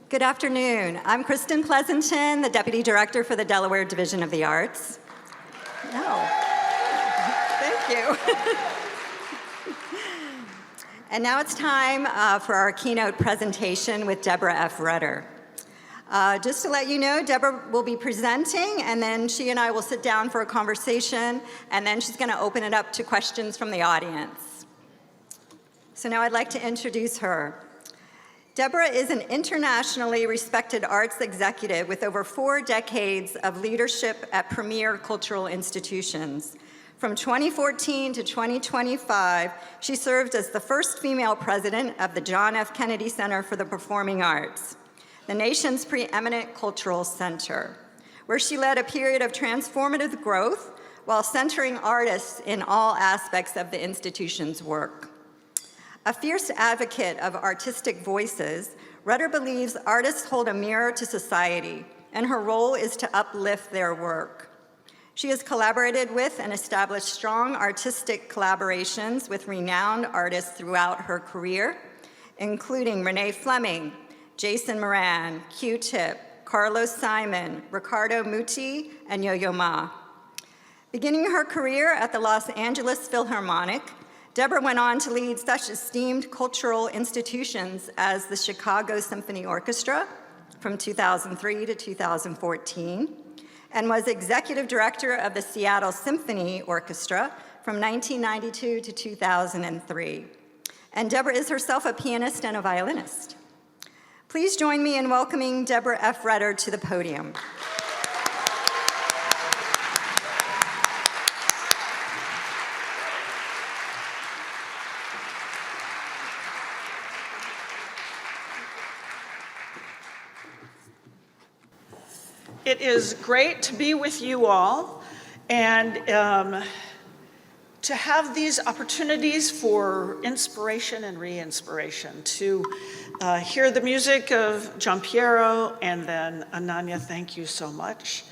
Good afternoon. I'm Kristen Pleasanton, the Deputy Director for the Delaware Division of the Arts. No. Thank you. And now it's time for our keynote presentation with Deborah F. Rutter. Just to let you know, Deborah will be presenting, and then she and I will sit down for a conversation, and then she's going to open it up to questions from the audience. So now I'd like to introduce her. Deborah is an internationally respected arts executive with over 4 decades of leadership at premier cultural institutions. From 2014 to 2025, she served as the first female president of the John F. Kennedy Center for the Performing Arts, the nation's preeminent cultural center, where she led a period of transformative growth while centering artists in all aspects of the institution's work. A fierce advocate of artistic voices, Rutter believes artists hold a mirror to society, and her role is to uplift their work. She has collaborated with and established strong artistic collaborations with renowned artists throughout her career, including Renee Fleming, Jason Moran, Q-Tip, Carlos Simon, Ricardo Muti, and Yo-Yo Ma. Beginning her career at the Los Angeles Philharmonic, Deborah went on to lead such esteemed cultural institutions as the Chicago Symphony Orchestra from 2003 to 2014, and was executive director of the Seattle Symphony Orchestra from 1992 to 2003. And Deborah is herself a pianist and a violinist. Please join me in welcoming Deborah F. Rutter to the podium. It is great to be with you all and to have these opportunities for inspiration and re-inspiration, to hear the music of Giampiero and then Ananya, thank you so much,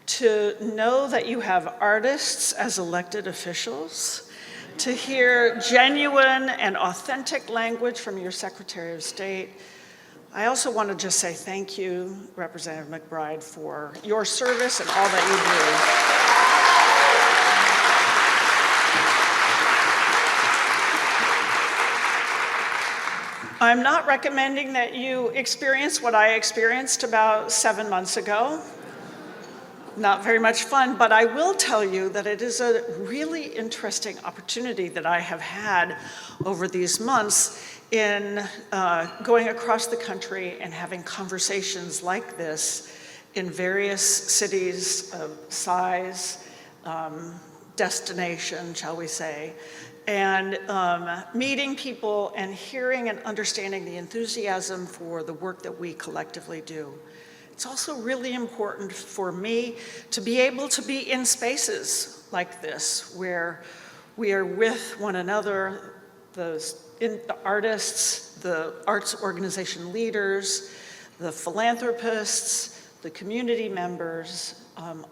to know that you have artists as elected officials, to hear genuine and authentic language from your Secretary of State. I also want to just say thank you, Representative McBride, for your service and all that you do. I'm not recommending that you experience what I experienced about 7 months ago. Not very much fun, but I will tell you that it is a really interesting opportunity that I have had over these months in going across the country and having conversations like this in various cities of size, destination, shall we say, and meeting people and hearing and understanding the enthusiasm for the work that we collectively do. It's also really important for me to be able to be in spaces like this where we are with one another, the artists, the arts organization leaders, the philanthropists, the community members,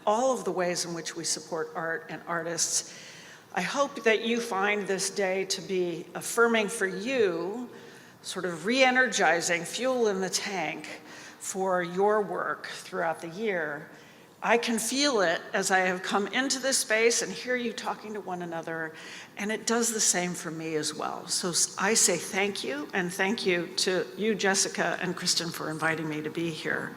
all of the ways in which we support art and artists. I hope that you find this day to be affirming for you, sort of re-energizing, fuel in the tank for your work throughout the year. I can feel it as I have come into this space and hear you talking to one another, and it does the same for me as well. So I say thank you, and thank you to you, Jessica and Kristen, for inviting me to be here.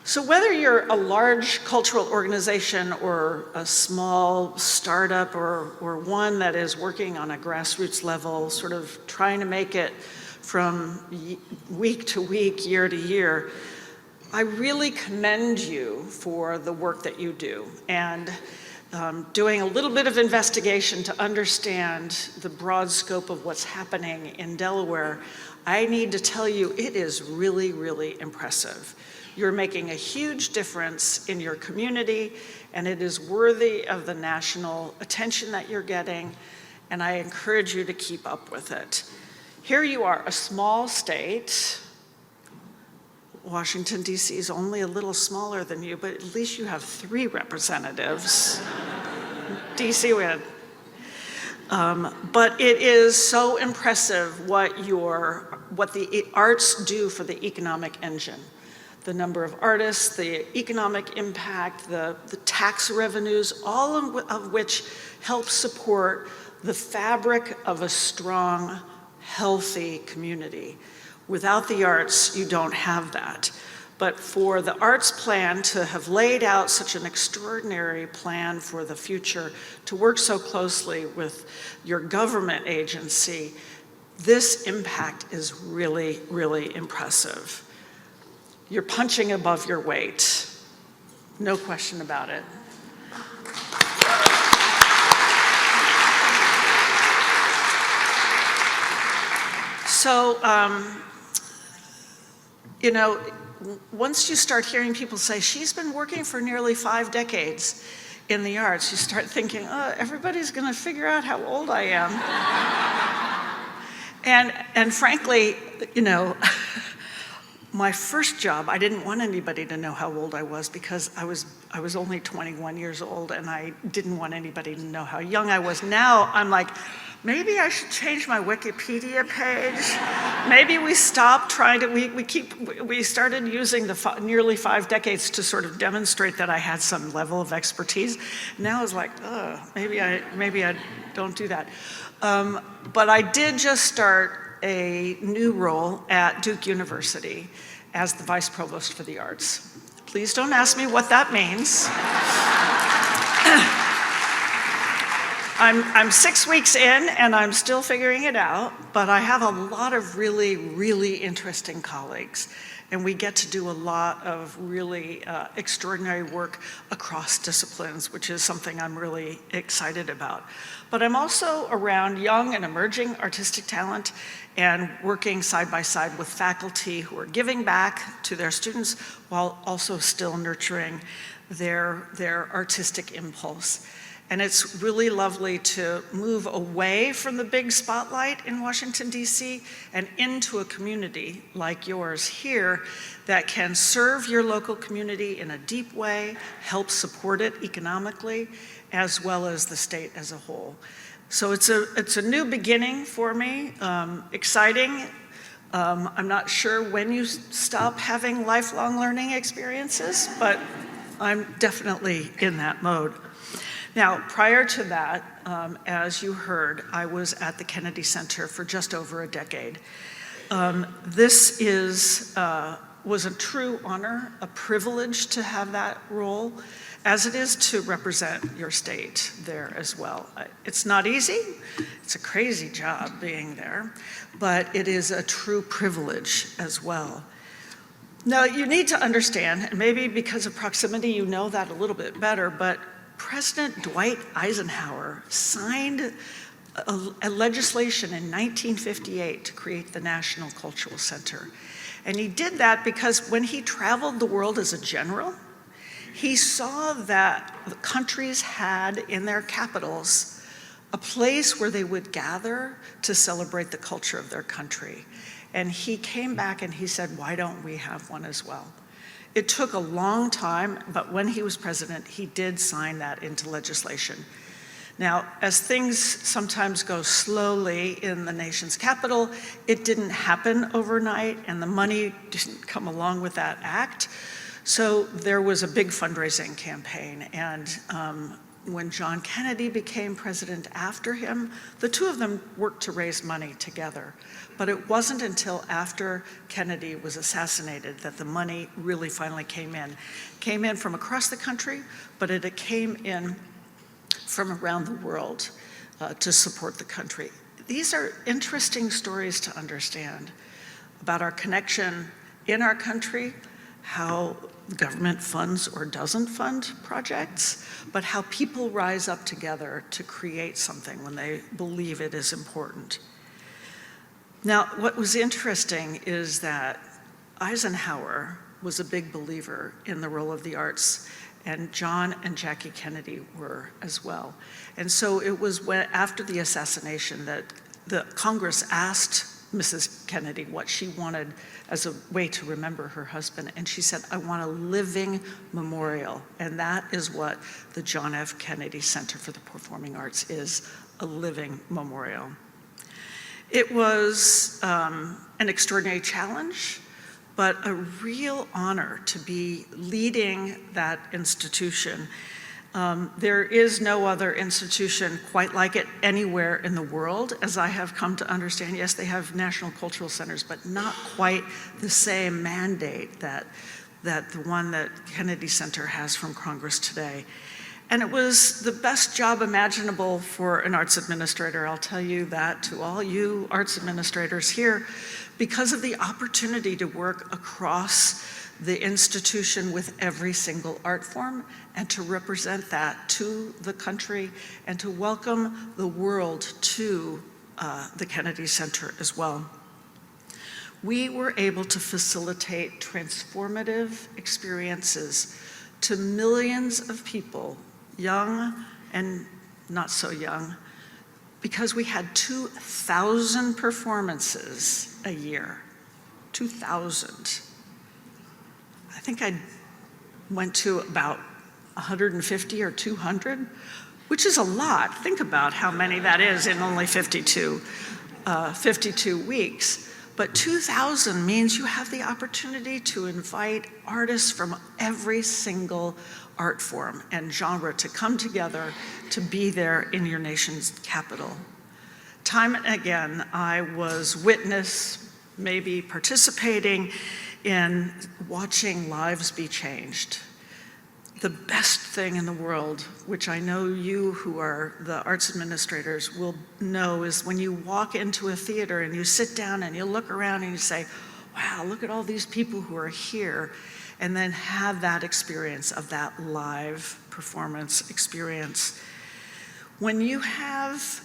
So whether you're a large cultural organization or a small startup or one that is working on a grassroots level, sort of trying to make it from week to week, year to year, I really commend you for the work that you do and doing a little bit of investigation to understand the broad scope of what's happening in Delaware. I need to tell you, it is really, really impressive. You're making a huge difference in your community, and it is worthy of the national attention that you're getting, and I encourage you to keep up with it. Here you are, a small state. Washington, D.C. is only a little smaller than you, but at least you have 3 representatives. D.C. win. But it is so impressive what the arts do for the economic engine. The number of artists, the economic impact, the tax revenues, all of which help support the fabric of a strong, healthy community. Without the arts, you don't have that. But for the arts plan to have laid out such an extraordinary plan for the future, to work so closely with your government agency, this impact is really, really impressive. You're punching above your weight, no question about it. So, you know, once you start hearing people say, she's been working for nearly 5 decades in the arts, you start thinking, oh, everybody's gonna figure out how old I am. And frankly, you know, my first job, I didn't want anybody to know how old I was because I was only 21 years old and I didn't want anybody to know how young I was. Now I'm like, maybe I should change my Wikipedia page. Maybe we stop trying to, we started using the nearly 5 decades to sort of demonstrate that I had some level of expertise. Now it's like, maybe I don't do that. But I did just start a new role at Duke University as the Vice Provost for the Arts. Please don't ask me what that means. I'm 6 weeks in and I'm still figuring it out, but I have a lot of really, really interesting colleagues. And we get to do a lot of really extraordinary work across disciplines, which is something I'm really excited about. But I'm also around young and emerging artistic talent and working side by side with faculty who are giving back to their students while also still nurturing their artistic impulse. And it's really lovely to move away from the big spotlight in Washington, D.C. and into a community like yours here that can serve your local community in a deep way, help support it economically, as well as the state as a whole. So it's a new beginning for me, exciting. I'm not sure when you stop having lifelong learning experiences, but I'm definitely in that mode. Now, prior to that, as you heard, I was at the Kennedy Center for just over a decade. This was a true honor, a privilege to have that role, as it is to represent your state there as well. It's not easy, it's a crazy job being there, but it is a true privilege as well. Now, you need to understand, and maybe because of proximity you know that a little bit better, but President Dwight Eisenhower signed a legislation in 1958 to create the National Cultural Center. And he did that because when he traveled the world as a general, he saw that the countries had in their capitals a place where they would gather to celebrate the culture of their country. And he came back and he said, why don't we have one as well? It took a long time, but when he was president, he did sign that into legislation. Now, as things sometimes go slowly in the nation's capital, it didn't happen overnight, and the money didn't come along with that act. So there was a big fundraising campaign, and when John Kennedy became president after him, the two of them worked to raise money together. But it wasn't until after Kennedy was assassinated that the money really finally came in. Came in from across the country, but it came in from around the world to support the country. These are interesting stories to understand about our connection in our country, how the government funds or doesn't fund projects, but how people rise up together to create something when they believe it is important. Now, what was interesting is that Eisenhower was a big believer in the role of the arts, and John and Jackie Kennedy were as well. And so it was after the assassination that the Congress asked Mrs. Kennedy what she wanted as a way to remember her husband, and she said, I want a living memorial, and that is what the John F. Kennedy Center for the Performing Arts is, a living memorial. It was an extraordinary challenge, but a real honor to be leading that institution. There is no other institution quite like it anywhere in the world, as I have come to understand. Yes, they have national cultural centers, but not quite the same mandate that the one that Kennedy Center has from Congress today. And it was the best job imaginable for an arts administrator. I'll tell you that to all you arts administrators here, because of the opportunity to work across the institution with every single art form and to represent that to the country and to welcome the world to the Kennedy Center as well. We were able to facilitate transformative experiences to millions of people, young and not so young, because we had 2,000 performances a year. 2,000. I think I went to about 150 or 200, which is a lot. Think about how many that is in only 52 weeks. But 2,000 means you have the opportunity to invite artists from every single art form and genre to come together to be there in your nation's capital. Time and again, I was witness, maybe participating in watching lives be changed. The best thing in the world, which I know you who are the arts administrators will know, is when you walk into a theater and you sit down and you look around and you say, wow, look at all these people who are here, and then have that experience of that live performance experience. When you have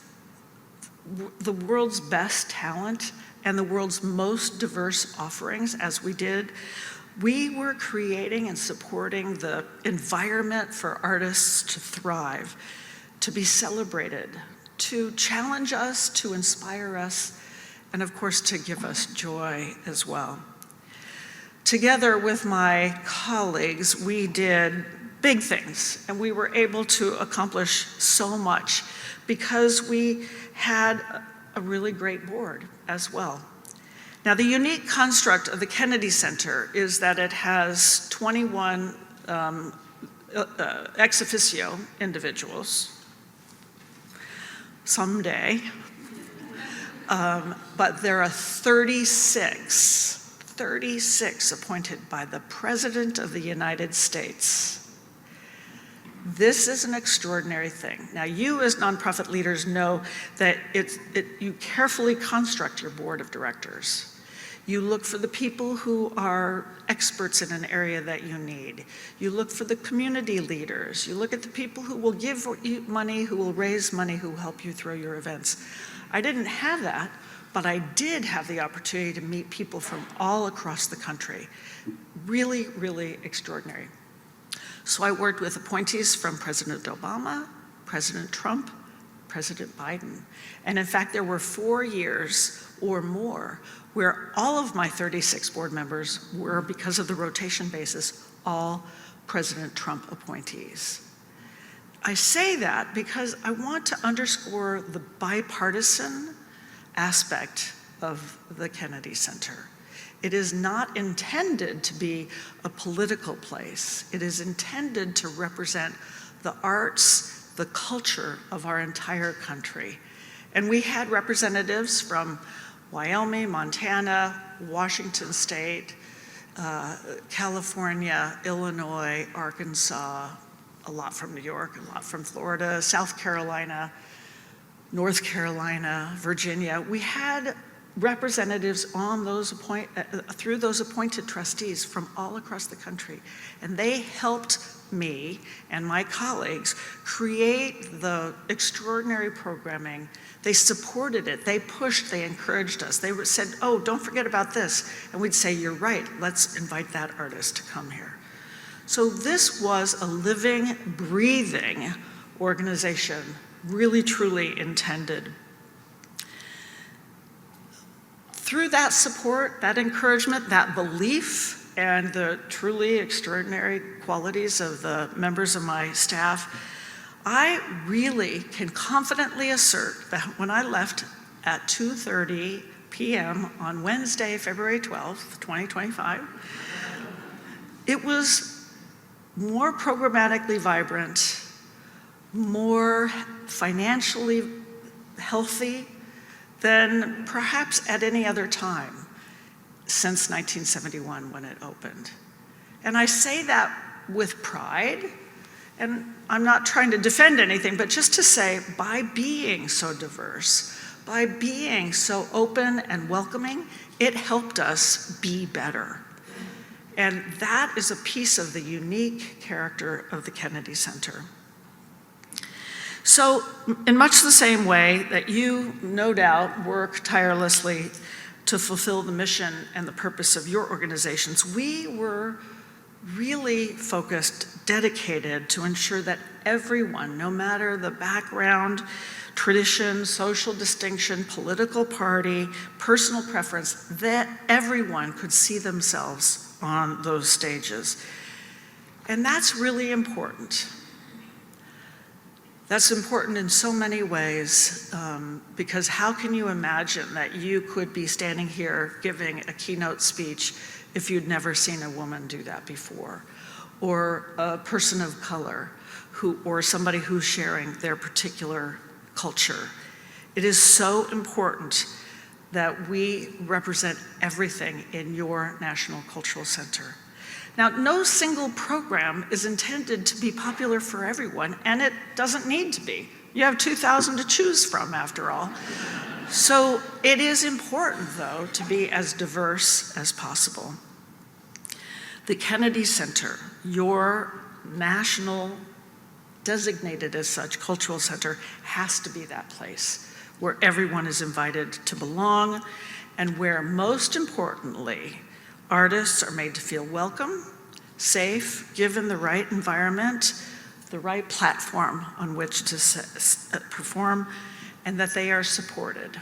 the world's best talent and the world's most diverse offerings, as we did, we were creating and supporting the environment for artists to thrive, to be celebrated, to challenge us, to inspire us, and of course to give us joy as well. Together with my colleagues, we did big things, and we were able to accomplish so much because we had a really great board as well. Now, the unique construct of the Kennedy Center is that it has 21 ex officio individuals, someday, but there are 36 appointed by the President of the United States. This is an extraordinary thing. Now, you as nonprofit leaders know that you carefully construct your board of directors. You look for the people who are experts in an area that you need. You look for the community leaders. You look at the people who will give you money, who will raise money, who will help you throw your events. I didn't have that, but I did have the opportunity to meet people from all across the country. Really, really extraordinary. So I worked with appointees from President Obama, President Trump, President Biden. And in fact, there were 4 years or more where all of my 36 board members were, because of the rotation basis, all President Trump appointees. I say that because I want to underscore the bipartisan aspect of the Kennedy Center. It is not intended to be a political place. It is intended to represent the arts, the culture of our entire country. And we had representatives from Wyoming, Montana, Washington State, California, Illinois, Arkansas, a lot from New York, a lot from Florida, South Carolina, North Carolina, Virginia. We had representatives on those through those appointed trustees from all across the country. And they helped me and my colleagues create the extraordinary programming. They supported it, they pushed, they encouraged us. They said, oh, don't forget about this. And we'd say, you're right, let's invite that artist to come here. So this was a living, breathing organization, really, truly intended. Through that support, that encouragement, that belief, and the truly extraordinary qualities of the members of my staff, I really can confidently assert that when I left at 2:30 p.m. on Wednesday, February 12th, 2025, it was more programmatically vibrant, more financially healthy than perhaps at any other time since 1971 when it opened. And I say that with pride, and I'm not trying to defend anything, but just to say, by being so diverse, by being so open and welcoming, it helped us be better. And that is a piece of the unique character of the Kennedy Center. So, in much the same way that you, no doubt, work tirelessly to fulfill the mission and the purpose of your organizations, we were really focused, dedicated to ensure that everyone, no matter the background, tradition, social distinction, political party, personal preference, that everyone could see themselves on those stages. And that's really important. That's important in so many ways, because how can you imagine that you could be standing here giving a keynote speech if you'd never seen a woman do that before, or a person of color, or somebody who's sharing their particular culture? It is so important that we represent everything in your National Cultural Center. Now, no single program is intended to be popular for everyone, and it doesn't need to be. You have 2,000 to choose from, after all. So it is important, though, to be as diverse as possible. The Kennedy Center, your national, designated as such, cultural center, has to be that place where everyone is invited to belong, and where, most importantly, artists are made to feel welcome, safe, given the right environment, the right platform on which to perform, and that they are supported.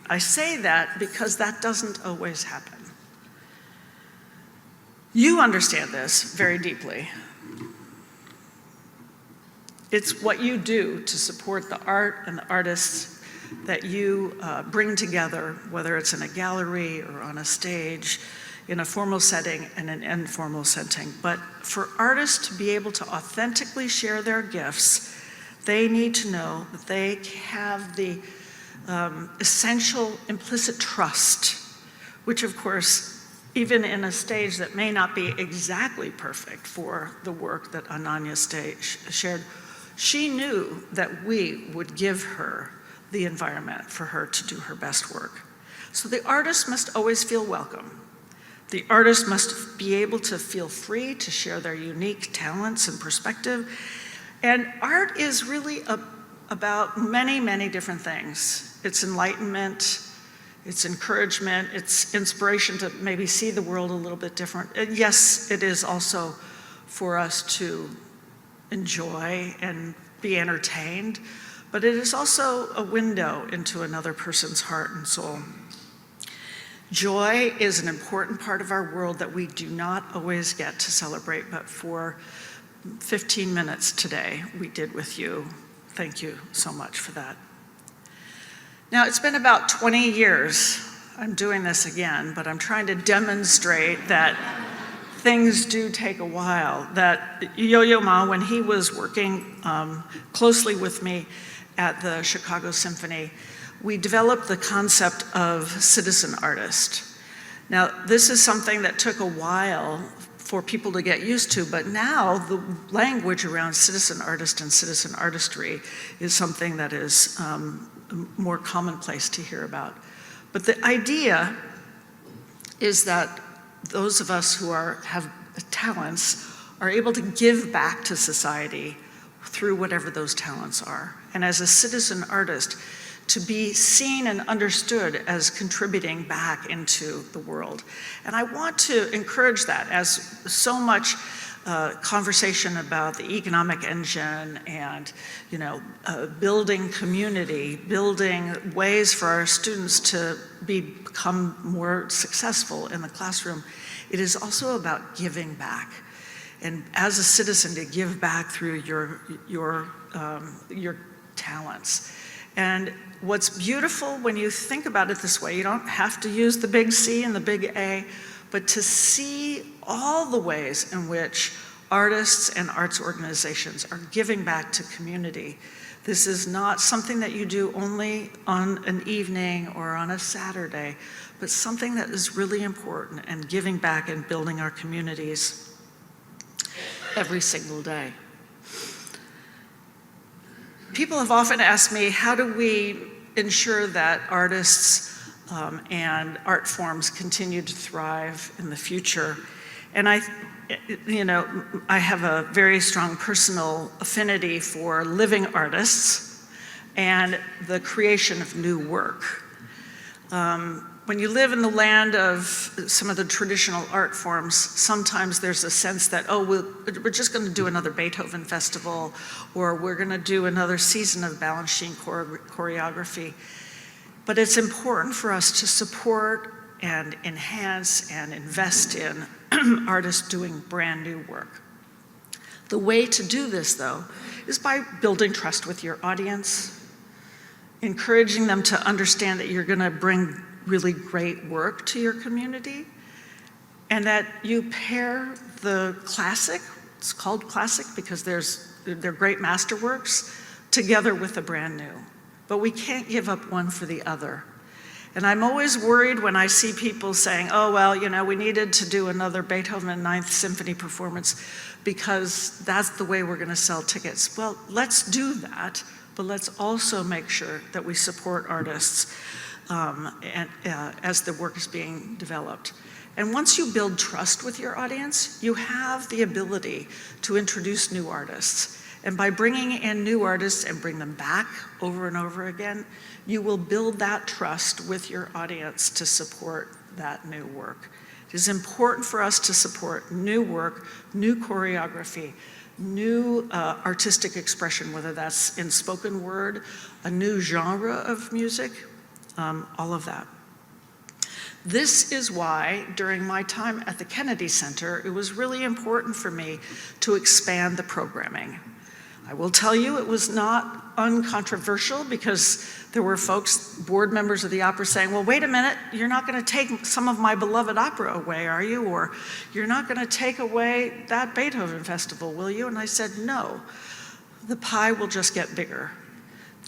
I say that because that doesn't always happen. You understand this very deeply. It's what you do to support the art and the artists that you bring together, whether it's in a gallery or on a stage, in a formal setting and an informal setting. But for artists to be able to authentically share their gifts, they need to know that they have the essential implicit trust, which of course, even in a stage that may not be exactly perfect for the work that Ananya shared, she knew that we would give her the environment for her to do her best work. So the artist must always feel welcome. The artist must be able to feel free to share their unique talents and perspective. And art is really about many, many different things. It's enlightenment, it's encouragement, it's inspiration to maybe see the world a little bit different. And yes, it is also for us to enjoy and be entertained, but it is also a window into another person's heart and soul. Joy is an important part of our world that we do not always get to celebrate, but for 15 minutes today, we did with you. Thank you so much for that. Now, it's been about 20 years. I'm doing this again, but I'm trying to demonstrate that things do take a while, that Yo-Yo Ma, when he was working closely with me at the Chicago Symphony, we developed the concept of citizen artist. Now, this is something that took a while for people to get used to, but now the language around citizen artist and citizen artistry is something that is more commonplace to hear about. But the idea is that those of us who have talents are able to give back to society through whatever those talents are. And as a citizen artist, to be seen and understood as contributing back into the world. And I want to encourage that, as so much conversation about the economic engine and building community, building ways for our students to become more successful in the classroom. It is also about giving back. and as a citizen to give back through your talents. And what's beautiful when you think about it this way, you don't have to use the big C and the big A, but to see all the ways in which artists and arts organizations are giving back to community. This is not something that you do only on an evening or on a Saturday, but something that is really important and giving back and building our communities every single day. People have often asked me, how do we ensure that artists and art forms continue to thrive in the future? And I have a very strong personal affinity for living artists and the creation of new work. When you live in the land of some of the traditional art forms, sometimes there's a sense that, oh, we're just going to do another Beethoven festival, or we're going to do another season of Balanchine choreography. But it's important for us to support and enhance and invest in artists doing brand new work. The way to do this, though, is by building trust with your audience, encouraging them to understand that you're going to bring really great work to your community, and that you pair the classic, it's called classic because they're great masterworks, together with the brand new. But we can't give up one for the other. And I'm always worried when I see people saying, oh, well, we needed to do another Beethoven Ninth Symphony performance because that's the way we're going to sell tickets. Well, let's do that, but let's also make sure that we support artists as the work is being developed. And once you build trust with your audience, you have the ability to introduce new artists. And by bringing in new artists and bring them back over and over again, you will build that trust with your audience to support that new work. It is important for us to support new work, new choreography, new artistic expression, whether that's in spoken word, a new genre of music, all of that. This is why, during my time at the Kennedy Center, it was really important for me to expand the programming. I will tell you it was not uncontroversial because there were folks, board members of the opera saying, well, wait a minute, you're not going to take some of my beloved opera away, are you? Or you're not going to take away that Beethoven festival, will you? And I said, no, the pie will just get bigger.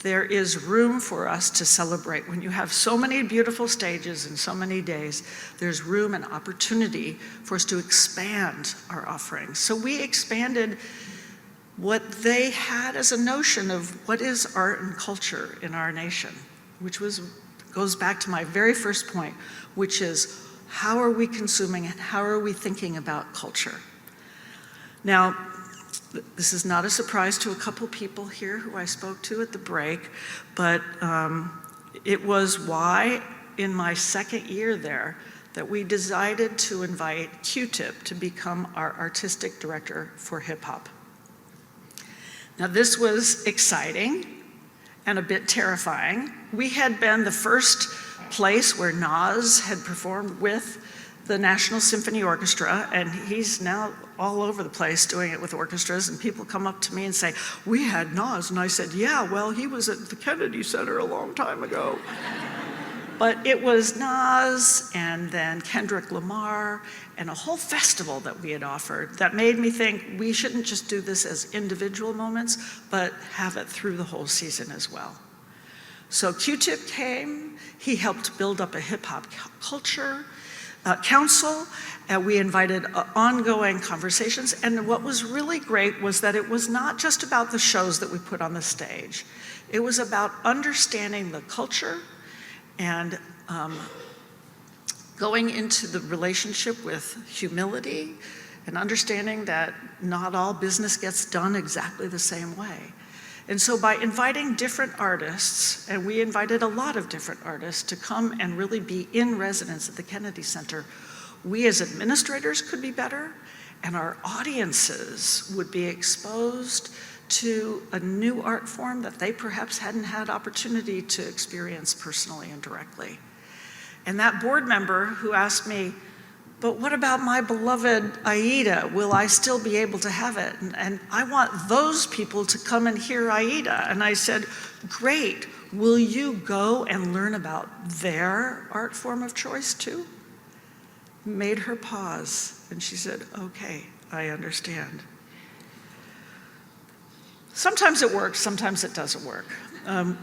There is room for us to celebrate. When you have so many beautiful stages and so many days, there's room and opportunity for us to expand our offerings. So we expanded what they had as a notion of what is art and culture in our nation, which goes back to my very first point, which is how are we consuming and how are we thinking about culture? Now, this is not a surprise to a couple people here who I spoke to at the break, but it was why in my second year there that we decided to invite Q-Tip to become our artistic director for hip hop. Now this was exciting and a bit terrifying. We had been the first place where Nas had performed with the National Symphony Orchestra, and he's now all over the place doing it with orchestras, and people come up to me and say, we had Nas, and I said, yeah, well, he was at the Kennedy Center a long time ago. But it was Nas and then Kendrick Lamar and a whole festival that we had offered that made me think we shouldn't just do this as individual moments, but have it through the whole season as well. So Q-Tip came, he helped build up a hip hop culture council, and we invited ongoing conversations. And what was really great was that it was not just about the shows that we put on the stage. It was about understanding the culture and going into the relationship with humility and understanding that not all business gets done exactly the same way. And so by inviting different artists, and we invited a lot of different artists to come and really be in residence at the Kennedy Center, we as administrators could be better, and our audiences would be exposed to a new art form that they perhaps hadn't had opportunity to experience personally and directly. And that board member who asked me, but what about my beloved Aida? Will I still be able to have it? And I want those people to come and hear Aida. And I said, great, will you go and learn about their art form of choice too? Made her pause, and she said, okay, I understand. Sometimes it works, sometimes it doesn't work.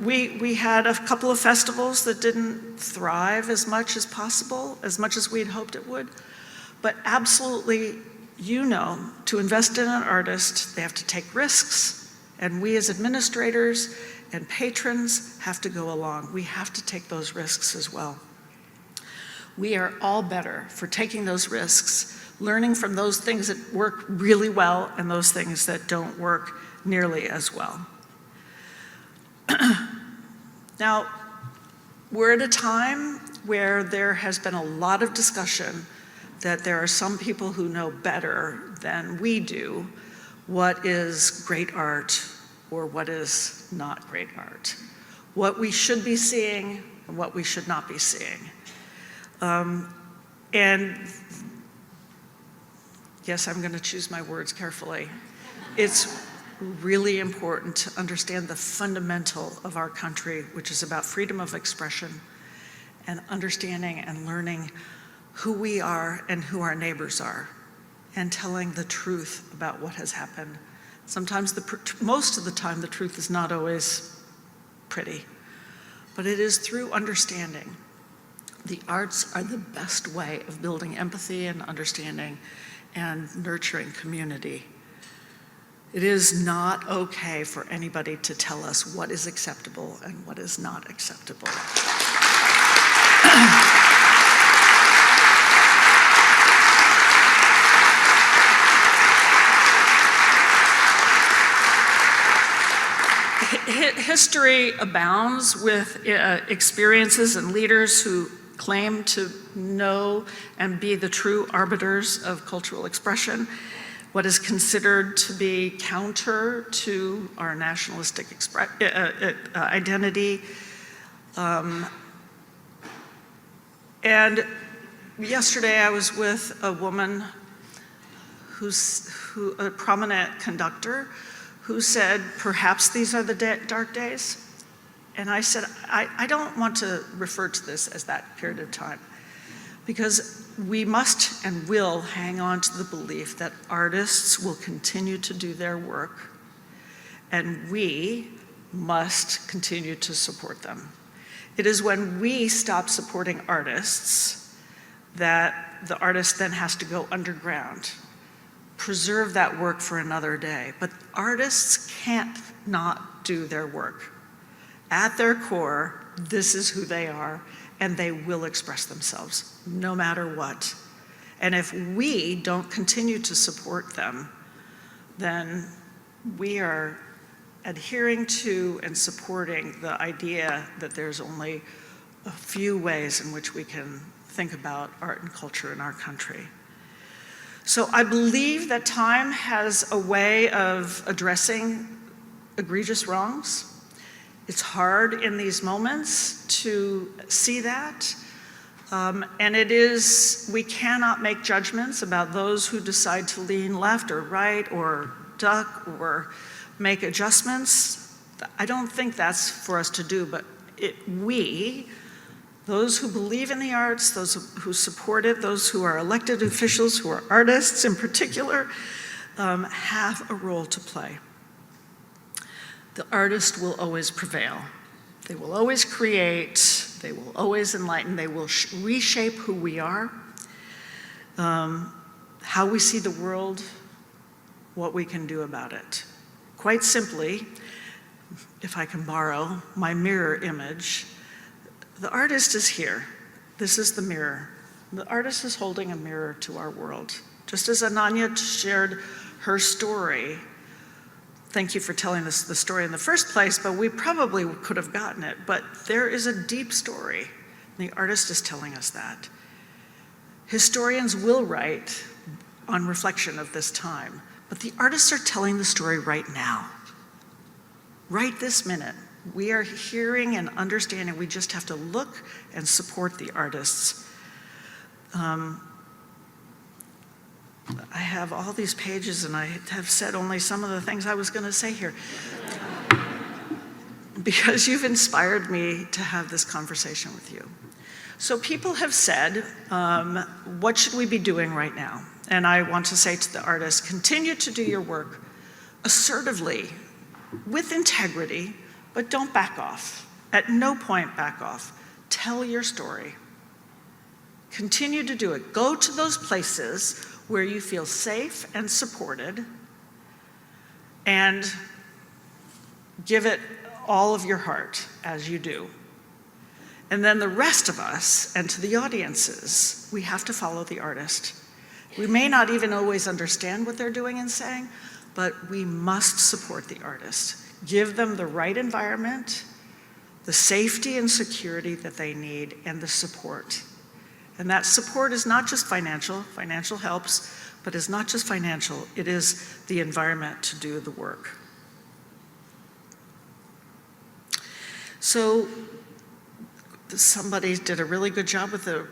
We had a couple of festivals that didn't thrive as much as possible, as much as we'd hoped it would. But absolutely, to invest in an artist, they have to take risks. And we as administrators and patrons have to go along. We have to take those risks as well. We are all better for taking those risks, learning from those things that work really well and those things that don't work nearly as well. Now, we're at a time where there has been a lot of discussion that there are some people who know better than we do what is great art or what is not great art, what we should be seeing and what we should not be seeing. And yes, I'm going to choose my words carefully. It's really important to understand the fundamental of our country, which is about freedom of expression and understanding and learning who we are and who our neighbors are, and telling the truth about what has happened. Sometimes, most of the time, the truth is not always pretty, but it is through understanding. The arts are the best way of building empathy and understanding and nurturing community. It is not okay for anybody to tell us what is acceptable and what is not acceptable. History abounds with experiences and leaders who claim to know and be the true arbiters of cultural expression, what is considered to be counter to our nationalistic identity. And yesterday I was with a woman a prominent conductor who said, perhaps these are the dark days. And I said, I don't want to refer to this as that period of time, because we must and will hang on to the belief that artists will continue to do their work, and we must continue to support them. It is when we stop supporting artists that the artist then has to go underground, preserve that work for another day. But artists can't not do their work. At their core, this is who they are, and they will express themselves, no matter what. And if we don't continue to support them, then we are adhering to and supporting the idea that there's only a few ways in which we can think about art and culture in our country. So I believe that time has a way of addressing egregious wrongs. It's hard in these moments to see that. And we cannot make judgments about those who decide to lean left or right or duck or make adjustments. I don't think that's for us to do, but those who believe in the arts, those who support it, those who are elected officials, who are artists in particular, have a role to play. The artist will always prevail. They will always create, they will always enlighten, they will reshape who we are, how we see the world, what we can do about it. Quite simply, if I can borrow my mirror image, the artist is here. This is the mirror. The artist is holding a mirror to our world. Just as Ananya shared her story, thank you for telling us the story in the first place, but we probably could have gotten it. But there is a deep story. The artist is telling us that. Historians will write on reflection of this time, but the artists are telling the story right now. Right this minute. We are hearing and understanding. We just have to look and support the artists. I have all these pages and I have said only some of the things I was going to say here. Because you've inspired me to have this conversation with you. So people have said, what should we be doing right now? And I want to say to the artists, continue to do your work assertively, with integrity, but don't back off. At no point back off. Tell your story. Continue to do it. Go to those places where you feel safe and supported, and give it all of your heart as you do. And then the rest of us, and to the audiences, we have to follow the artist. We may not even always understand what they're doing and saying, but we must support the artist. Give them the right environment, the safety and security that they need, and the support. And that support is not just financial. Financial helps, but it's not just financial. It is the environment to do the work. So somebody did a really good job with the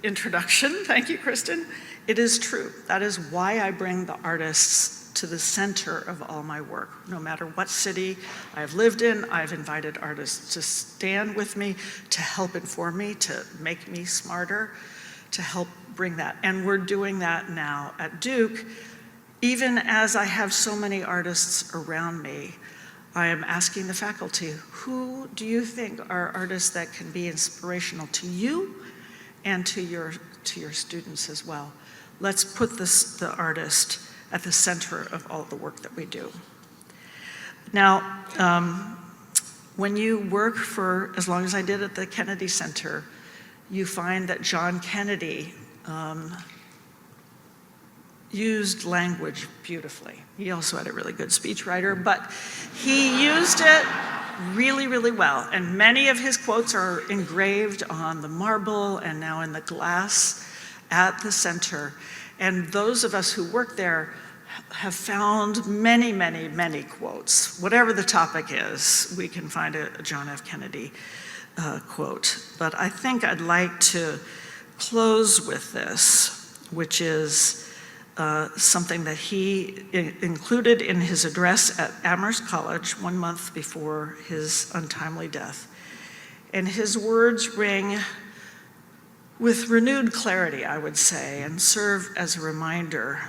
introduction. Thank you, Kristen. It is true. That is why I bring the artists to the center of all my work. No matter what city I've lived in, I've invited artists to stand with me, to help inform me, to make me smarter, to help bring that. And we're doing that now at Duke. Even as I have so many artists around me, I am asking the faculty, who do you think are artists that can be inspirational to you and to your students as well? Let's put the artist at the center of all the work that we do. Now, when you work for as long as I did at the Kennedy Center, you find that John Kennedy used language beautifully. He also had a really good speechwriter, but he used it really, really well. And many of his quotes are engraved on the marble and now in the glass at the center. And those of us who work there have found many, many, many quotes. Whatever the topic is, we can find a John F. Kennedy quote. But I think I'd like to close with this, which is something that he included in his address at Amherst College 1 month before his untimely death. And his words ring with renewed clarity, I would say, and serve as a reminder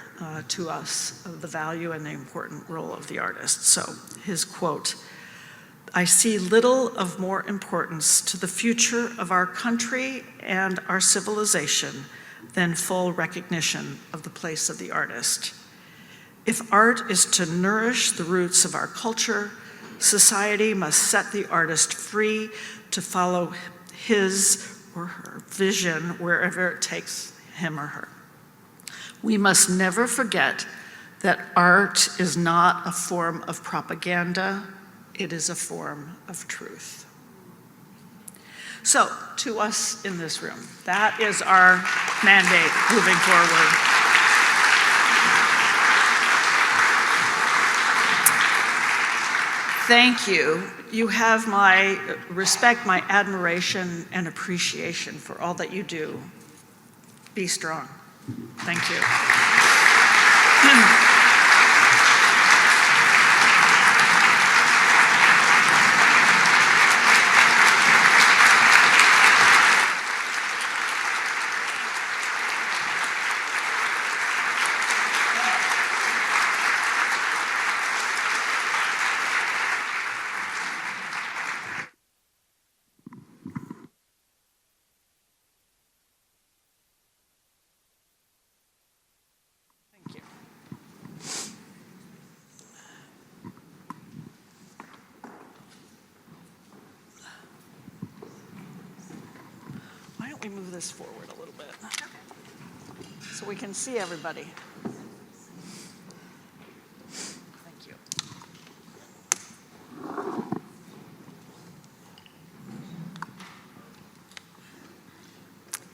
to us of the value and the important role of the artist. So his quote, "I see little of more importance to the future of our country and our civilization than full recognition of the place of the artist. If art is to nourish the roots of our culture, society must set the artist free to follow his or her vision wherever it takes him or her. We must never forget that art is not a form of propaganda, it is a form of truth." So, to us in this room, that is our mandate moving forward. Thank you. You have my respect, my admiration, and appreciation for all that you do. Be strong. Thank you. We move this forward a little bit, so we can see everybody. Thank you.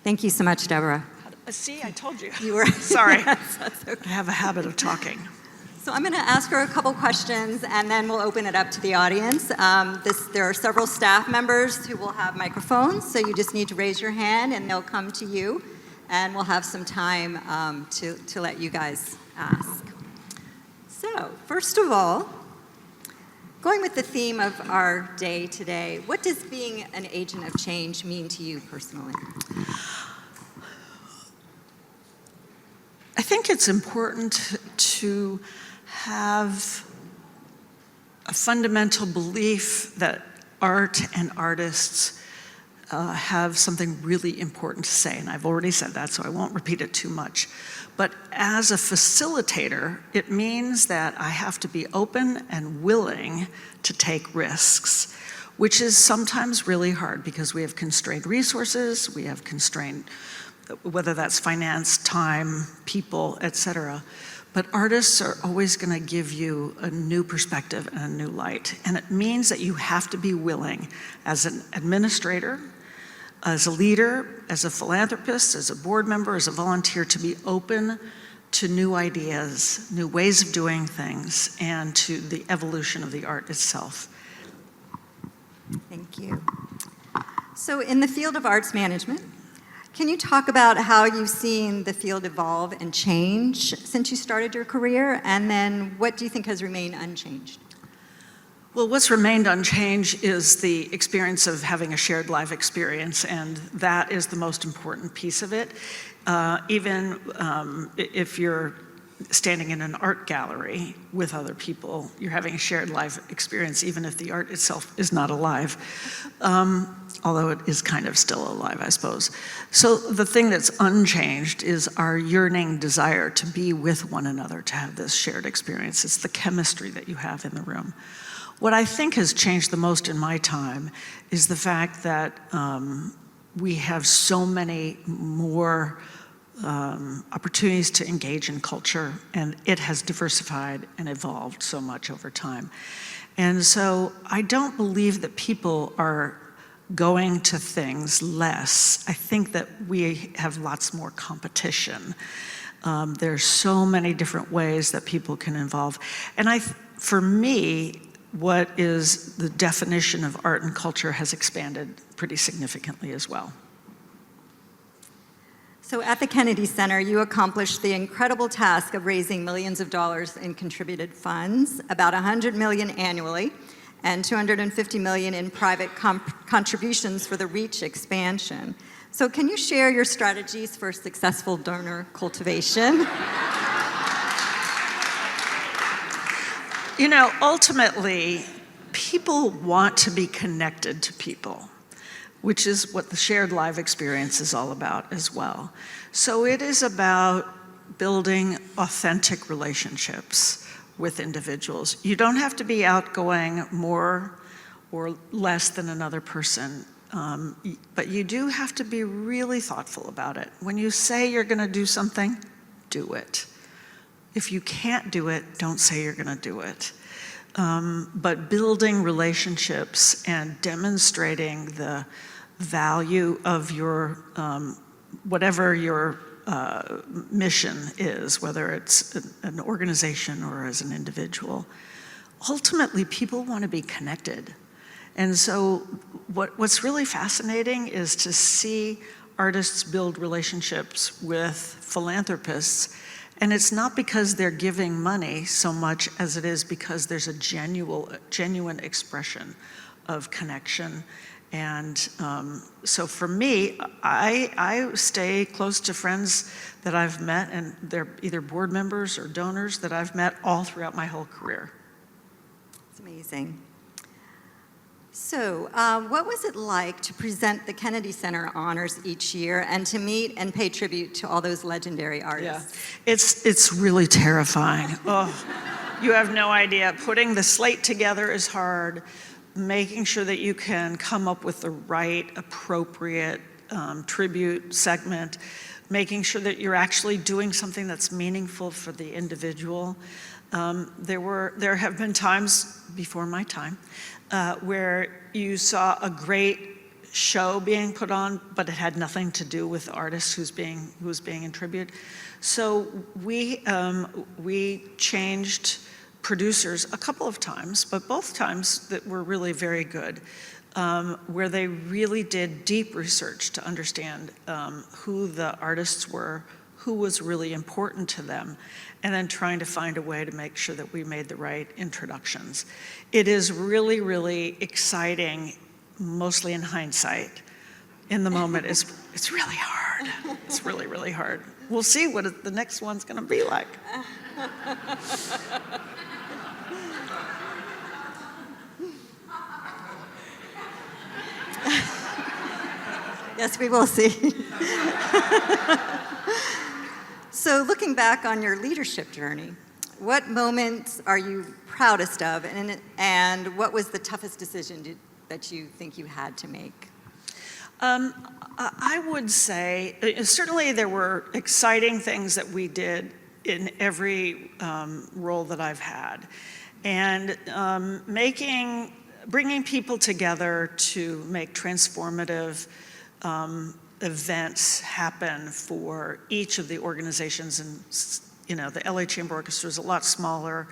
Thank you so much, Deborah. See, I told you. You were sorry. Yes, that's okay. I have a habit of talking. So I'm going to ask her a couple questions, and then we'll open it up to the audience. There are several staff members who will have microphones, so you just need to raise your hand, and they'll come to you. and we'll have some time to let you guys ask. So, first of all, going with the theme of our day today, what does being an agent of change mean to you personally? I think it's important to have a fundamental belief that art and artists have something really important to say, and I've already said that, so I won't repeat it too much. But as a facilitator, it means that I have to be open and willing to take risks, which is sometimes really hard because we have constrained resources, we have constrained, whether that's finance, time, people, etc. But artists are always going to give you a new perspective and a new light. And it means that you have to be willing, as an administrator, as a leader, as a philanthropist, as a board member, as a volunteer, to be open to new ideas, new ways of doing things, and to the evolution of the art itself. Thank you. So in the field of arts management, can you talk about how you've seen the field evolve and change since you started your career? And then what do you think has remained unchanged? Well, what's remained unchanged is the experience of having a shared life experience, and that is the most important piece of it. Even if you're standing in an art gallery with other people, you're having a shared life experience, even if the art itself is not alive, although it is kind of still alive, I suppose. So the thing that's unchanged is our yearning desire to be with one another, to have this shared experience. It's the chemistry that you have in the room. What I think has changed the most in my time is the fact that we have so many more opportunities to engage in culture, and it has diversified and evolved so much over time. And so I don't believe that people are going to things less. I think that we have lots more competition. There's so many different ways that people can involve. And for me, what is the definition of art and culture has expanded pretty significantly as well. So at the Kennedy Center, you accomplished the incredible task of raising millions of dollars in contributed funds, about $100 million annually, and $250 million in private contributions for the REACH expansion. So can you share your strategies for successful donor cultivation? You know, ultimately, people want to be connected to people, which is what the shared life experience is all about as well. So it is about building authentic relationships with individuals. You don't have to be outgoing more or less than another person, but you do have to be really thoughtful about it. When you say you're going to do something, do it. If you can't do it, don't say you're going to do it. But building relationships and demonstrating the value of your, whatever your mission is, whether it's an organization or as an individual, ultimately people want to be connected. And so what's really fascinating is to see artists build relationships with philanthropists. And it's not because they're giving money so much as it is because there's a genuine expression of connection. And so for me, I stay close to friends that I've met, and they're either board members or donors that I've met all throughout my whole career. It's amazing. So what was it like to present the Kennedy Center honors each year and to meet and pay tribute to all those legendary artists? Yeah, it's really terrifying. Oh, you have no idea. Putting the slate together is hard. Making sure that you can come up with the right, appropriate tribute segment. Making sure that you're actually doing something that's meaningful for the individual. There have been times before my time where you saw a great show being put on, but it had nothing to do with the artist who was being in tribute. So we changed producers a couple of times, but both times that were really very good. where they really did deep research to understand who the artists were, who was really important to them, and then trying to find a way to make sure that we made the right introductions. It is really, really exciting, mostly in hindsight. In the moment, it's really hard. It's really, really hard. We'll see what the next one's going to be like. Yes, we will see. So looking back on your leadership journey, what moments are you proudest of, and what was the toughest decision that you think you had to make? I would say, certainly there were exciting things that we did in every role that I've had. And bringing people together to make transformative events happen for each of the organizations. And the LA Chamber Orchestra is a lot smaller,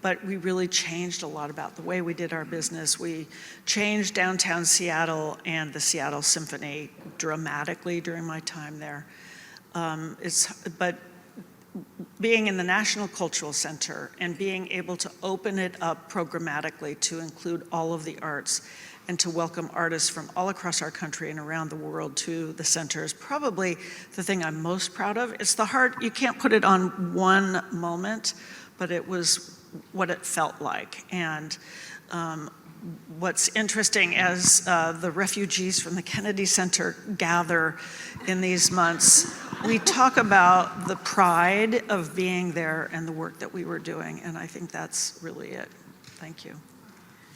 but we really changed a lot about the way we did our business. We changed downtown Seattle and the Seattle Symphony dramatically during my time there. But being in the National Cultural Center and being able to open it up programmatically to include all of the arts and to welcome artists from all across our country and around the world to the center is probably the thing I'm most proud of. It's the hard, you can't put it on one moment, but it was what it felt like. And what's interesting as the refugees from the Kennedy Center gather in these months, we talk about the pride of being there and the work that we were doing, and I think that's really it. Thank you.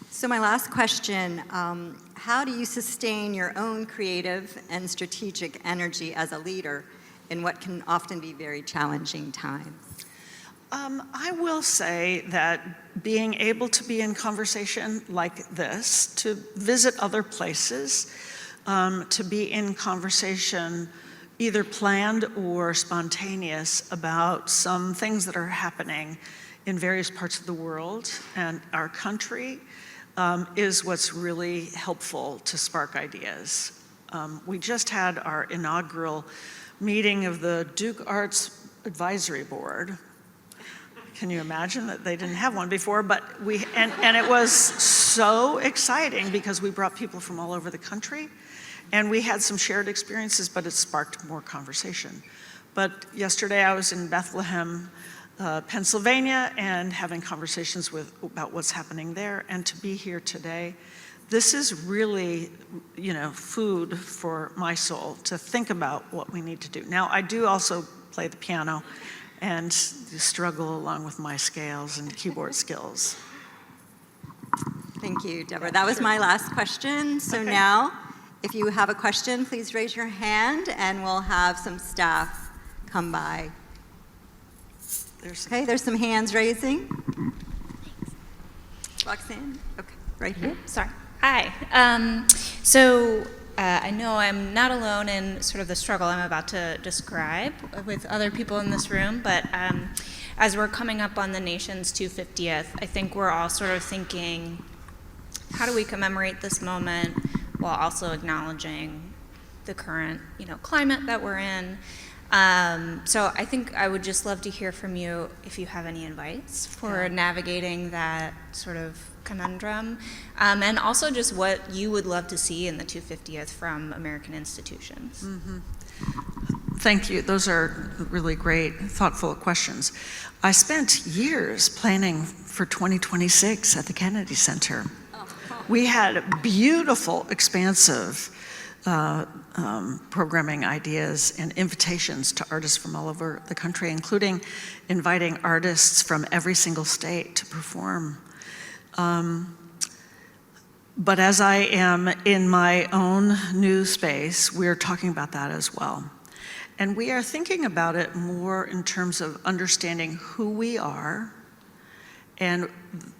So my last question, how do you sustain your own creative and strategic energy as a leader in what can often be very challenging times? I will say that being able to be in conversation like this, to visit other places, to be in conversation either planned or spontaneous about some things that are happening in various parts of the world and our country is what's really helpful to spark ideas. We just had our inaugural meeting of the Duke Arts Advisory Board. Can you imagine that they didn't have one before? But and it was so exciting because we brought people from all over the country, and we had some shared experiences, but it sparked more conversation. But yesterday I was in Bethlehem, Pennsylvania, and having conversations about what's happening there, and to be here today, this is really, food for my soul to think about what we need to do. Now, I do also play the piano and struggle along with my scales and keyboard skills. Thank you, Deborah. That was my last question. So okay. Now, if you have a question, please raise your hand, and we'll have some staff come by. There's some hands raising. Thanks. Roxanne? Okay, right here. Sorry. Hi. I know I'm not alone in sort of the struggle I'm about to describe with other people in this room, but as we're coming up on the nation's 250th, I think we're all sort of thinking, how do we commemorate this moment while also acknowledging the current, climate that we're in? So I think I would just love to hear from you if you have any advice for navigating that sort of conundrum, and also just what you would love to see in the 250th from American institutions. Mm-hmm. Thank you. Those are really great, thoughtful questions. I spent years planning for 2026 at the Kennedy Center. We had beautiful, expansive programming ideas and invitations to artists from all over the country, including inviting artists from every single state to perform. But as I am in my own new space, we're talking about that as well. And we are thinking about it more in terms of understanding who we are and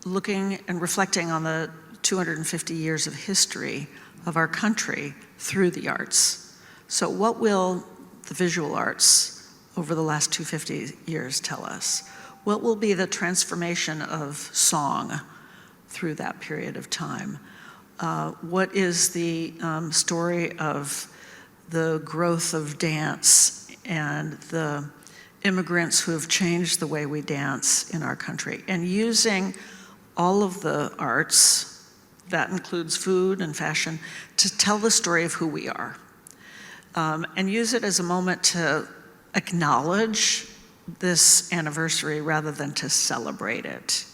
looking and reflecting on the 250 years of history of our country through the arts. So what will the visual arts over the last 250 years tell us? What will be the transformation of song through that period of time? what is the story of the growth of dance and the immigrants who have changed the way we dance in our country, and using all of the arts, that includes food and fashion, to tell the story of who we are. And use it as a moment to acknowledge this anniversary rather than to celebrate it.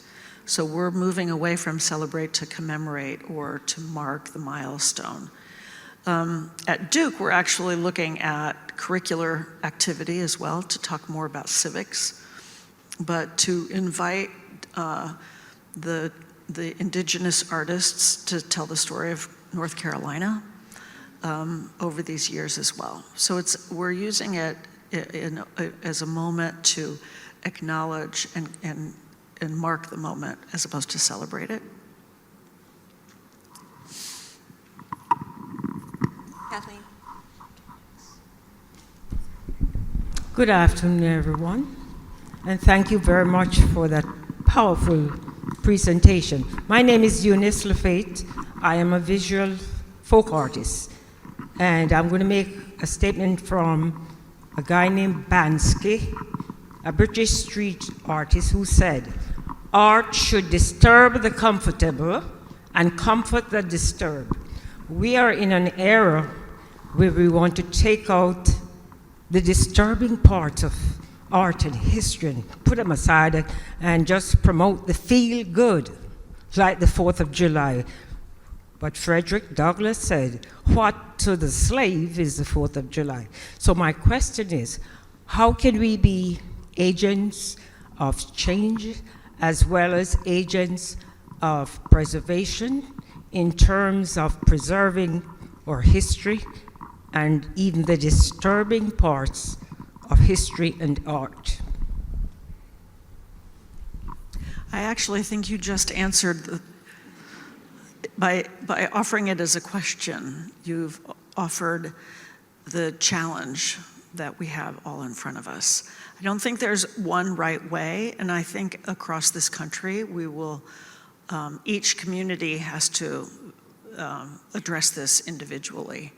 So we're moving away from celebrate to commemorate or to mark the milestone. At Duke, we're actually looking at curricular activity as well to talk more about civics, but to invite the indigenous artists to tell the story of North Carolina over these years as well. So we're using it as a moment to acknowledge and mark the moment as opposed to celebrate it. Kathleen. Good afternoon, everyone, and thank you very much for that powerful presentation. My name is Eunice Lafayette. I am a visual folk artist, and I'm going to make a statement from a guy named Bansky, a British street artist, who said, "Art should disturb the comfortable and comfort the disturbed." We are in an era where we want to take out the disturbing parts of art and history and put them aside and just promote the feel good, like the 4th of July. But Frederick Douglass said, "What to the slave is the 4th of July." So my question is, how can we be agents of change as well as agents of preservation in terms of preserving our history and even the disturbing parts of history and art? I actually think you just answered by offering it as a question. You've offered the challenge that we have all in front of us. I don't think there's one right way, and I think across this country we will, each community has to address this individually,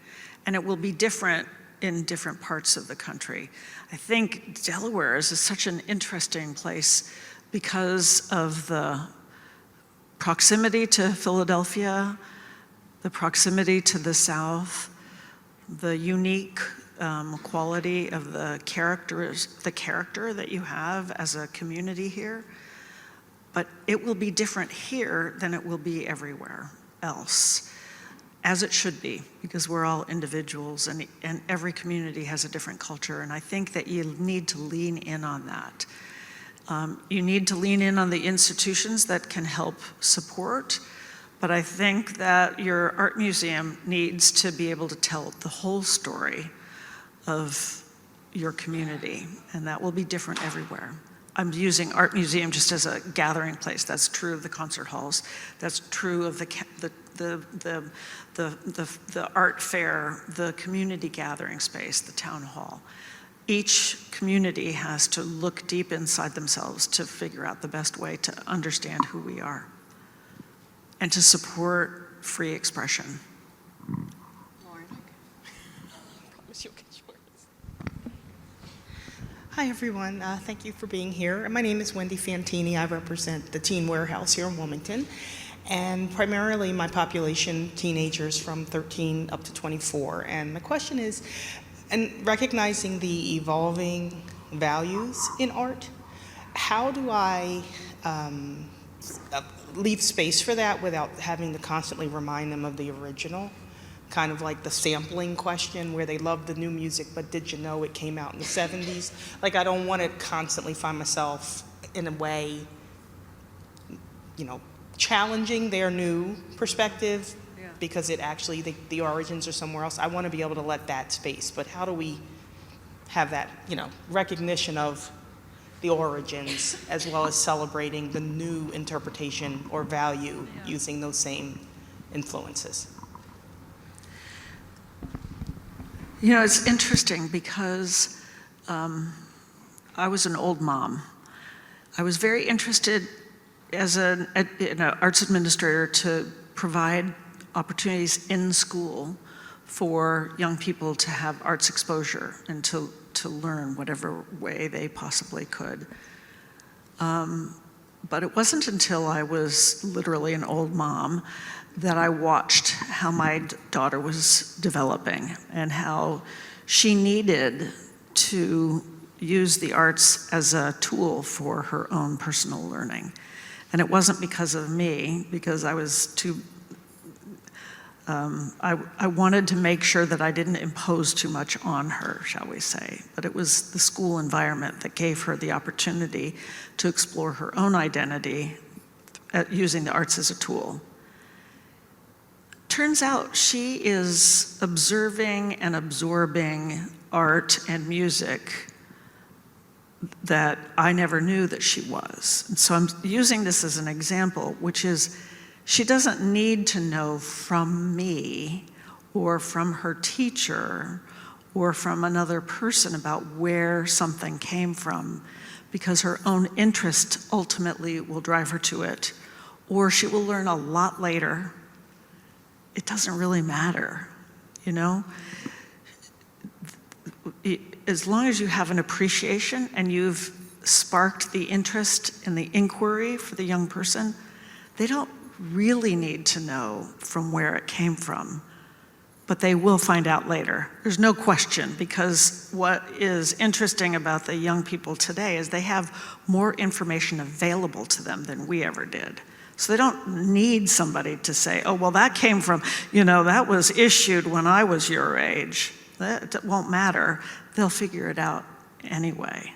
and it will be different in different parts of the country. I think Delaware is such an interesting place because of the proximity to Philadelphia, the proximity to the South, the unique quality of the character that you have as a community here. But it will be different here than it will be everywhere else, as it should be, because we're all individuals and every community has a different culture. And I think that you need to lean in on that. You need to lean in on the institutions that can help support, but I think that your art museum needs to be able to tell the whole story of your community, and that will be different everywhere. I'm using art museum just as a gathering place. That's true of the concert halls. That's true of the art fair, the community gathering space, the town hall. Each community has to look deep inside themselves to figure out the best way to understand who we are and to support free expression. Lauren. Hi, everyone. Thank you for being here. My name is Wendy Fantini. I represent the Teen Warehouse here in Wilmington. And primarily my population, teenagers from 13 up to 24. And my question is, and recognizing the evolving values in art, how do I leave space for that without having to constantly remind them of the original? Kind of like the sampling question where they love the new music, but did you know it came out in the 70s? Like, I don't want to constantly find myself in a way, you know, challenging their new perspective because it actually, the origins are somewhere else. I want to be able to let that space, but how do we have that, you know, recognition of the origins as well as celebrating the new interpretation or value using those same influences? You know, it's interesting because I was an old mom. I was very interested as an arts administrator to provide opportunities in school for young people to have arts exposure and to learn whatever way they possibly could. But it wasn't until I was literally an old mom that I watched how my daughter was developing and how she needed to use the arts as a tool for her own personal learning. And it wasn't because of me, because I was too, I wanted to make sure that I didn't impose too much on her, shall we say. But it was the school environment that gave her the opportunity to explore her own identity using the arts as a tool. Turns out she is observing and absorbing art and music that I never knew that she was. And so I'm using this as an example, which is she doesn't need to know from me or from her teacher or from another person about where something came from, because her own interest ultimately will drive her to it, or she will learn a lot later. It doesn't really matter, you know? As long as you have an appreciation and you've sparked the interest and the inquiry for the young person, they don't really need to know from where it came from, but they will find out later. There's no question, because what is interesting about the young people today is they have more information available to them than we ever did. So they don't need somebody to say, oh, well, that came from, you know, that was issued when I was your age. That won't matter. They'll figure it out anyway.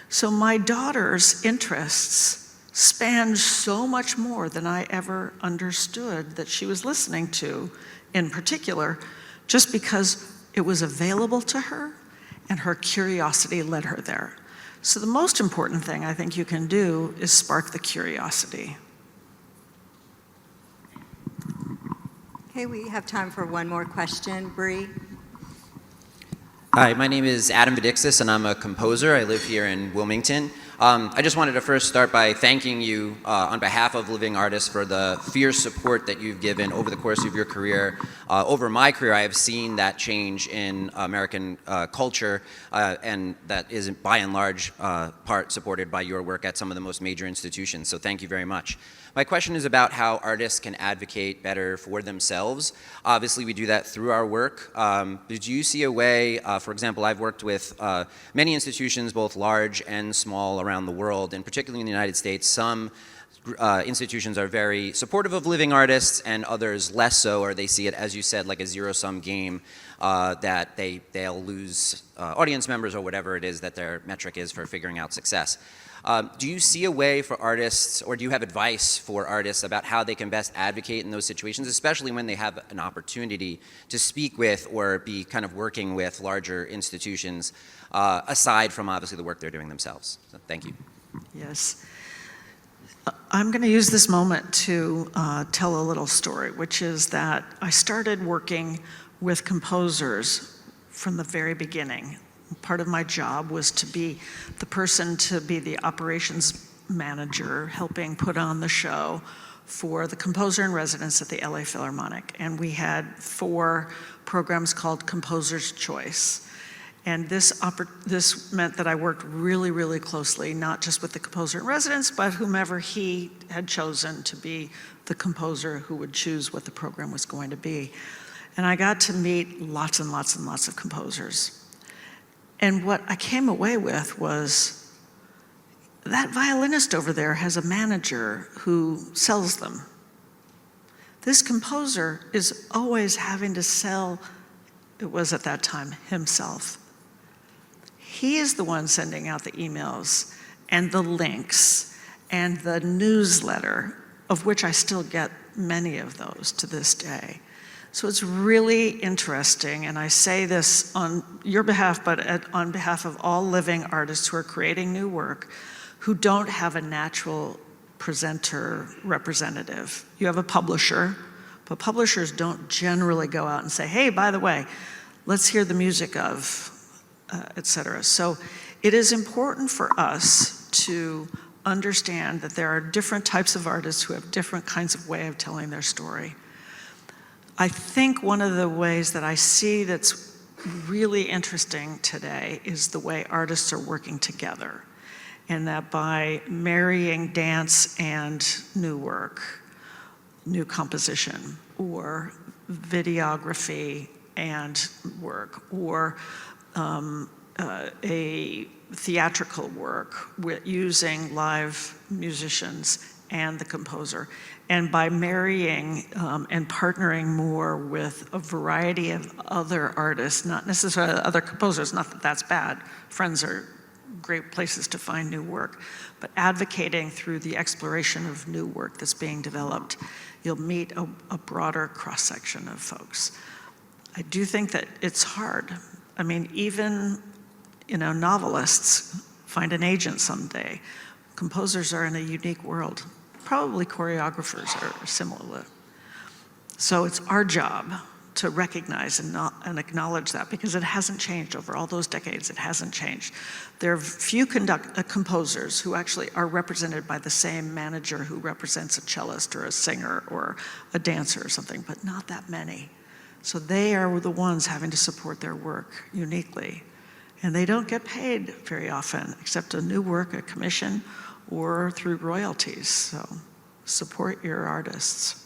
So my daughter's interests spanned so much more than I ever understood that she was listening to, in particular, just because it was available to her and her curiosity led her there. So the most important thing I think you can do is spark the curiosity. Okay, we have time for one more question. Bree? Hi, my name is Adam Vidixis, and I'm a composer. I live here in Wilmington. I just wanted to first start by thanking you on behalf of Living Artists for the fierce support that you've given over the course of your career. Over my career, I have seen that change in American culture, and that is by and large part supported by your work at some of the most major institutions, so thank you very much. My question is about how artists can advocate better for themselves. Obviously, we do that through our work. Did you see a way, for example, I've worked with many institutions, both large and small around the world, and particularly in the United States, some institutions are very supportive of living artists and others less so, or they see it, as you said, like a zero-sum game that they'll lose audience members or whatever it is that their metric is for figuring out success. Do you see a way for artists, or do you have advice for artists about how they can best advocate in those situations, especially when they have an opportunity to speak with or be kind of working with larger institutions, aside from obviously the work they're doing themselves? So, thank you. Yes. I'm going to use this moment to tell a little story, which is that I started working with composers from the very beginning. Part of my job was to be the person to be the operations manager, helping put on the show for the composer in residence at the LA Philharmonic. And we had 4 programs called Composer's Choice. And this meant that I worked really, really closely, not just with the composer in residence, but whomever he had chosen to be the composer who would choose what the program was going to be. And I got to meet lots and lots and lots of composers. And what I came away with was that violinist over there has a manager who sells them. This composer is always having to sell, it was at that time, himself. He is the one sending out the emails and the links and the newsletter, of which I still get many of those to this day. So it's really interesting, and I say this on your behalf, but on behalf of all living artists who are creating new work, who don't have a natural presenter representative. You have a publisher, but publishers don't generally go out and say, hey, by the way, let's hear the music of, et cetera. So it is important for us to understand that there are different types of artists who have different kinds of way of telling their story. I think one of the ways that I see that's really interesting today is the way artists are working together, and that by marrying dance and new work, new composition, or videography and work, or a theatrical work with using live musicians and the composer. And by marrying and partnering more with a variety of other artists, not necessarily other composers, not that that's bad, friends are great places to find new work, but advocating through the exploration of new work that's being developed, you'll meet a broader cross-section of folks. I do think that it's hard. I mean, even, novelists find an agent someday. Composers are in a unique world. Probably choreographers are similar. So it's our job to recognize and acknowledge that, because it hasn't changed over all those decades. It hasn't changed. There are few composers who actually are represented by the same manager who represents a cellist or a singer or a dancer or something, but not that many. So they are the ones having to support their work uniquely. And they don't get paid very often, except a new work, a commission, or through royalties. So support your artists.